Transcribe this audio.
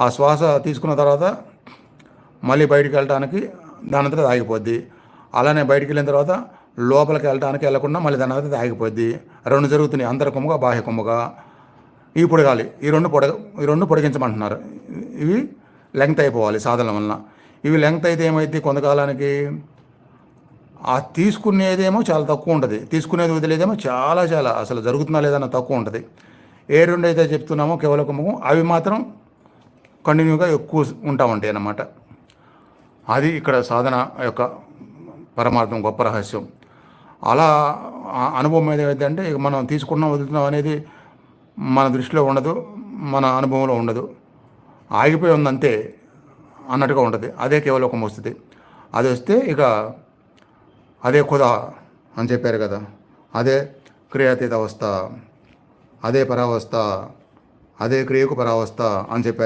ఆ శ్వాస తీసుకున్న తర్వాత మళ్ళీ బయటికి వెళ్ళటానికి దానంతట అది ఆగిపోద్ది. అలానే బయటికి వెళ్ళిన తర్వాత లోపలికి వెళ్ళకుండా మళ్ళీ దానంతట అది ఆగిపోద్ది. రెండు జరుగుతున్నాయి, అంతర కొమ్ముగా బాహ్య కొమ్ముగా. ఇవి పొడగాలి, ఈ రెండు పొడిగించమంటున్నారు. ఇవి లెంగ్త్ అయిపోవాలి సాధనల వలన. ఇవి లెంగ్త్ అయితే ఏమైంది, కొంతకాలానికి ఆ తీసుకునేదేమో చాలా తక్కువ ఉంటుంది, తీసుకునేది వదిలేదేమో చాలా చాలా అసలు జరుగుతుందా లేదన్న తక్కువ ఉంటుంది. ఏ రెండు అయితే చెప్తున్నామో కేవల కొమ్ము, అవి మాత్రం కంటిన్యూగా ఎక్కువ ఉంటా ఉంటాయి అన్నమాట. అది ఇక్కడ సాధన యొక్క పరమార్థం, గొప్ప రహస్యం. అలా అనుభవం ఏదైతే ఇక మనం తీసుకున్నాం వదులుతున్నాం అనేది మన దృష్టిలో ఉండదు, మన అనుభవంలో ఉండదు, ఆగిపోయి ఉందంతే అన్నట్టుగా ఉంటుంది. అదే కేవలం వస్తుంది. అది వస్తే ఇక అదే ఖుదా అని చెప్పారు కదా, అదే క్రియాతీత అవస్థ, అదే పరావస్థ, అదే క్రియకు పరావస్థ అని చెప్పారు.